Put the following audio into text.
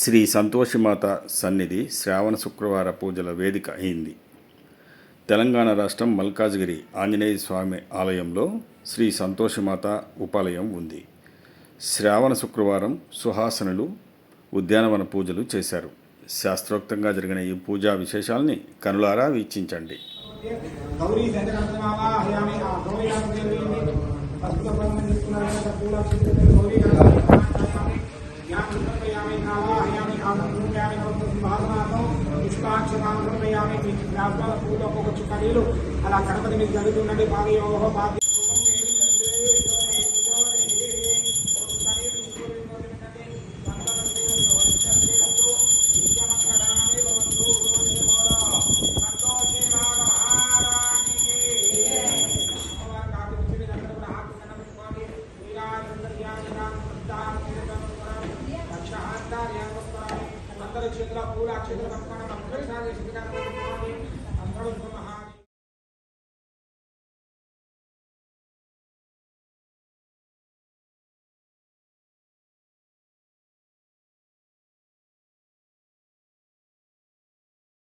శ్రీ సంతోషిమాత సన్నిధి శ్రావణ శుక్రవార పూజల వేదిక అయింది. తెలంగాణ రాష్ట్రం మల్కాజ్గిరి ఆంజనేయ స్వామి ఆలయంలో శ్రీ సంతోషిమాత ఉపాలయం ఉంది. శ్రావణ శుక్రవారం సుహాసనులు ఉద్యానవన పూజలు చేశారు. శాస్త్రోక్తంగా జరిగిన ఈ పూజా విశేషాలని కనులారా వీక్షించండి. అలా గణపతి మీకు జరుగుతుందండి. భాగ్యోహో భాగ్య అందరూ చేతుల పూల అక్షతలు పట్టుకోవడం అందరూ